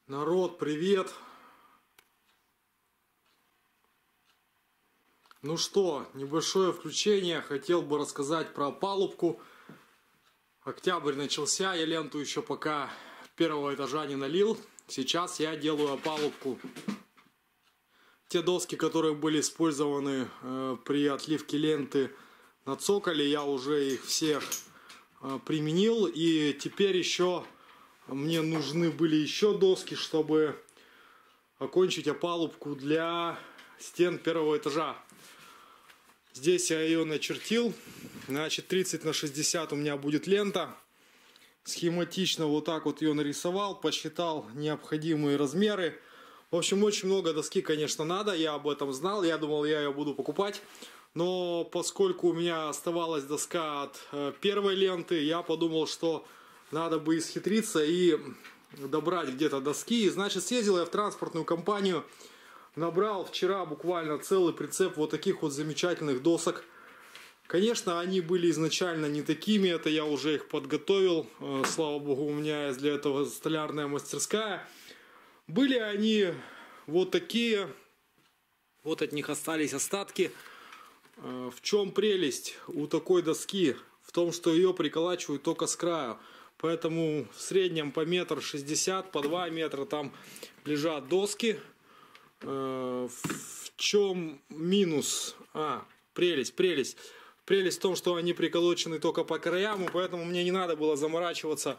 Народ, привет! Ну что, небольшое включение. Хотел бы рассказать про опалубку. Октябрь начался, я ленту еще пока первого этажа не налил. Сейчас я делаю опалубку. Те доски, которые были использованы при отливке ленты на цоколе, я уже их всех применил. И теперь еще мне нужны были еще доски, чтобы окончить опалубку для стен первого этажа. Здесь я ее начертил. Значит, 30 на 60 у меня будет лента. Схематично вот так вот ее нарисовал, посчитал необходимые размеры. В общем, очень много доски, конечно, надо. Я об этом знал. Я думал, я ее буду покупать. Но поскольку у меня оставалась доска от первой ленты, я подумал, что надо бы исхитриться и добрать где-то доски. И, значит, съездил я в транспортную компанию. Набрал вчера буквально целый прицеп вот таких вот замечательных досок. Конечно, они были изначально не такими, это я уже их подготовил. Слава богу, у меня есть для этого столярная мастерская. Были они вот такие, вот от них остались остатки. В чем прелесть у такой доски? В том, что ее приколачивают только с краю. Поэтому в среднем по 1,60 м, по 2 метра там лежат доски. В чем минус? Прелесть. Прелесть в том, что они приколочены только по краям, и поэтому мне не надо было заморачиваться,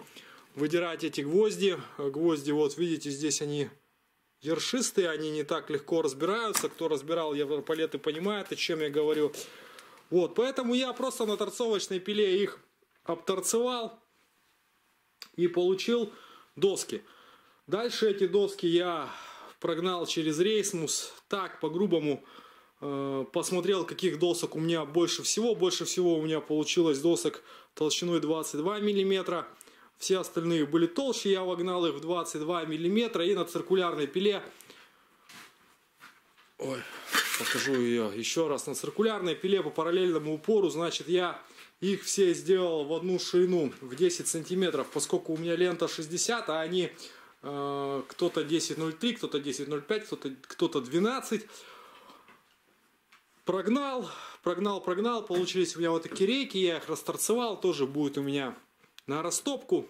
выдирать эти гвозди. Гвозди, вот видите, здесь они ершистые, они не так легко разбираются. Кто разбирал европалеты, понимает, о чем я говорю. Вот, поэтому я просто на торцовочной пиле их обторцевал и получил доски. Дальше эти доски я прогнал через рейсмус, так по-грубому посмотрел, каких досок у меня больше всего. Больше всего у меня получилось досок толщиной 22 мм. Все остальные были толще, я вогнал их в 22 мм. И на циркулярной пиле, покажу ее еще раз, на циркулярной пиле по параллельному упору, значит, я их все сделал в одну ширину в 10 сантиметров, поскольку у меня лента 60, а они кто-то 10.03, кто-то 10.05, кто-то 12. Прогнал, получились у меня вот такие рейки, я их расторцевал, тоже будет у меня на растопку.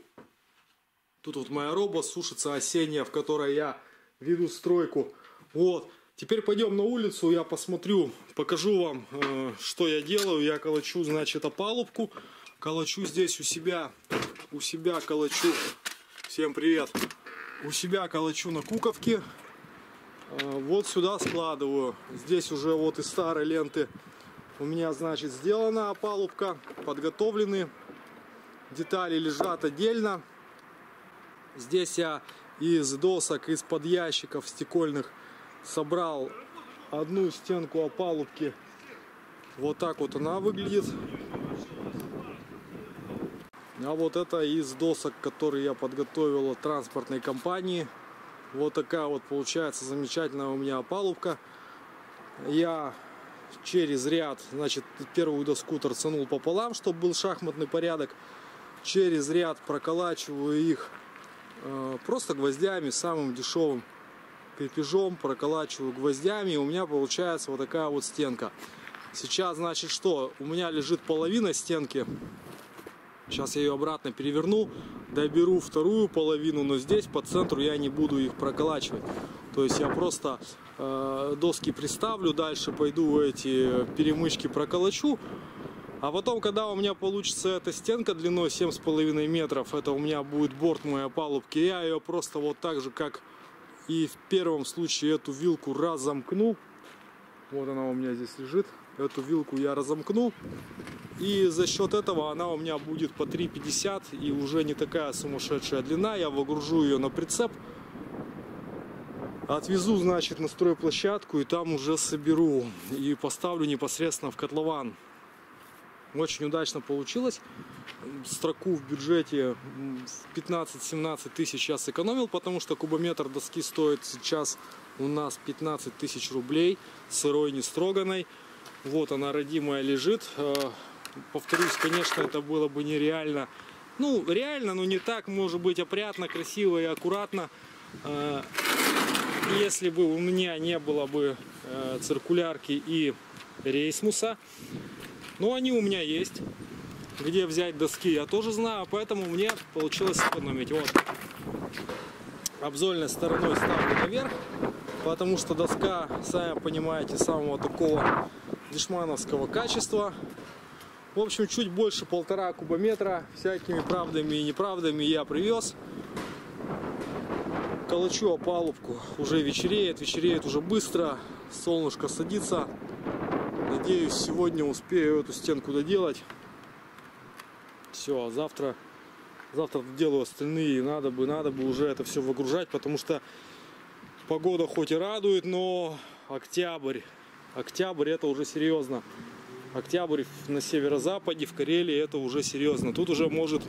Тут вот моя робот сушится осенняя, в которой я веду стройку. Вот, теперь пойдем на улицу, я посмотрю, покажу вам, что я делаю. Я колочу, значит, опалубку, колочу здесь у себя колочу, всем привет. У себя колочу на куковке, вот сюда складываю. Здесь уже вот из старой ленты у меня, значит, сделана опалубка, подготовлены. Детали лежат отдельно. Здесь я из досок, из-под ящиков стекольных собрал одну стенку опалубки. Вот так вот она выглядит. А вот это из досок, которые я подготовил от транспортной компании. Вот такая вот получается замечательная у меня опалубка. Я через ряд, значит, первую доску торцанул пополам, чтобы был шахматный порядок. Через ряд проколачиваю их просто гвоздями, самым дешевым крепежом проколачиваю гвоздями. И у меня получается вот такая вот стенка. Сейчас, значит, что? У меня лежит половина стенки. Сейчас я ее обратно переверну, доберу вторую половину, но здесь по центру я не буду их проколачивать. То есть я просто доски приставлю, дальше пойду эти перемычки проколочу. А потом, когда у меня получится эта стенка длиной 7,5 метров, это у меня будет борт моей опалубки, я ее просто вот так же, как и в первом случае, эту вилку разомкну. Вот она у меня здесь лежит. Эту вилку я разомкну. И за счет этого она у меня будет по 3,50 и уже не такая сумасшедшая длина. Я выгружу ее на прицеп. Отвезу, значит, на стройплощадку и там уже соберу. И поставлю непосредственно в котлован. Очень удачно получилось. Строку в бюджете 15-17 тысяч я сэкономил, потому что кубометр доски стоит сейчас у нас 15 тысяч рублей. Сырой, не строганной. Вот она, родимая, лежит. Повторюсь, конечно, это было бы нереально. Ну, реально, но не так, может быть, опрятно, красиво и аккуратно. Если бы у меня не было бы циркулярки и рейсмуса, но они у меня есть. Где взять доски, я тоже знаю, поэтому мне получилось сэкономить. Вот. Обзольной стороной ставлю наверх, потому что доска, сами понимаете, самого такого дешмановского качества. В общем, чуть больше 1,5 кубометра, всякими правдами и неправдами я привез. Колочу опалубку, уже вечереет уже быстро, солнышко садится. Надеюсь, сегодня успею эту стенку доделать. Все, завтра делаю остальные. Надо бы уже это все выгружать, потому что погода хоть и радует, но октябрь это уже серьезно. Октябрь на северо-западе, в Карелии, это уже серьезно. Тут уже может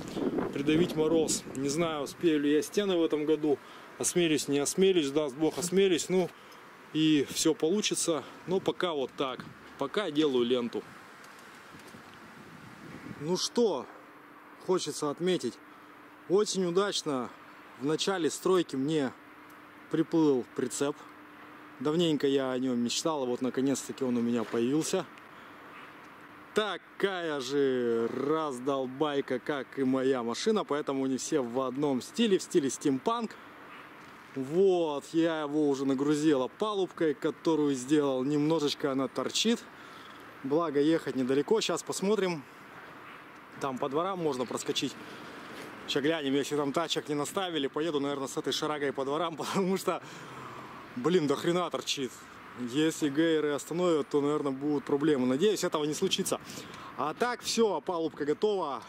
придавить мороз. Не знаю, успею ли я стены в этом году. Осмелюсь, не осмелюсь, даст Бог, осмелюсь. Ну и все получится. Но пока вот так. Пока делаю ленту. Ну что, хочется отметить. Очень удачно в начале стройки мне приплыл прицеп. Давненько я о нем мечтал, и вот наконец-таки он у меня появился. Такая же раздолбайка, как и моя машина, поэтому они все в одном стиле, в стиле стимпанк. Вот, я его уже нагрузил опалубкой, которую сделал. Немножечко она торчит. Благо, ехать недалеко. Сейчас посмотрим. Там по дворам можно проскочить. Сейчас глянем, если там тачек не наставили, поеду, наверное, с этой шарагой по дворам, потому что, блин, до хрена торчит. Если гейры остановят, то, наверное, будут проблемы. Надеюсь, этого не случится. А так, все, опалубка готова.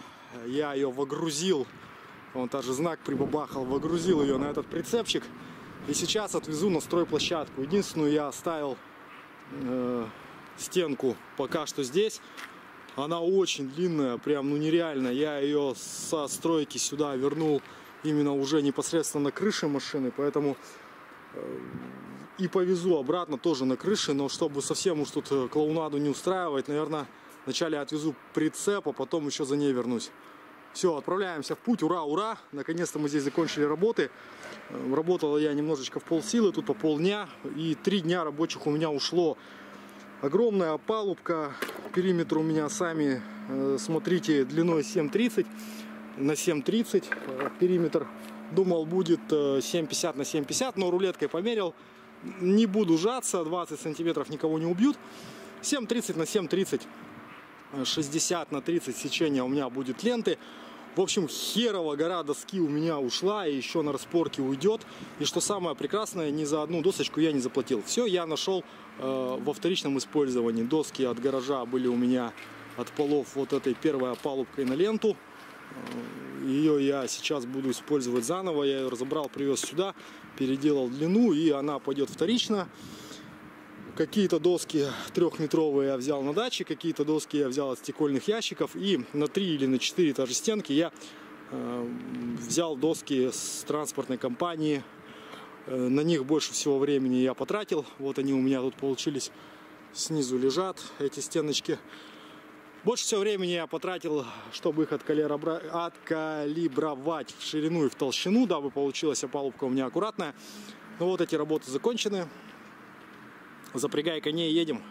Я ее выгрузил. Вон даже знак прибабахал. Выгрузил ее на этот прицепчик. И сейчас отвезу на стройплощадку. Единственную я оставил стенку пока что здесь. Она очень длинная, прям ну нереально. Я ее со стройки сюда вернул именно уже непосредственно на крыше машины. Поэтому и повезу обратно тоже на крыше. Но чтобы совсем уж тут клоунаду не устраивать, наверное, вначале отвезу прицеп, а потом еще за ней вернусь. Все, отправляемся в путь. Ура, ура! Наконец-то мы здесь закончили работы. Работал я немножечко в полсилы, тут по полдня. И 3 дня рабочих у меня ушло. Огромная опалубка. Периметр у меня, сами смотрите, длиной 7,30 на 7,30. Периметр, думал, будет 7,50 на 7,50, но рулеткой померил. Не буду жаться, 20 сантиметров никого не убьют. 7,30 на 7,30. 60 на 30 сечения у меня будет ленты. В общем, херова гора доски у меня ушла, и еще на распорке уйдет. И что самое прекрасное, ни за одну досочку я не заплатил. Все я нашел во вторичном использовании. Доски от гаража были у меня от полов вот этой первой опалубкой на ленту. Ее я сейчас буду использовать заново. Я ее разобрал, привез сюда, переделал длину, и она пойдет вторично. Какие-то доски 3-метровые я взял на даче, какие-то доски я взял от стекольных ящиков. И на 3 или на 4 этажи стенки я взял доски с транспортной компании. На них больше всего времени я потратил. Вот они у меня тут получились, снизу лежат эти стеночки. Больше всего времени я потратил, чтобы их откалибровать в ширину и в толщину, дабы получилась опалубка у меня аккуратная. Но вот эти работы закончены. Запрягай коней, едем.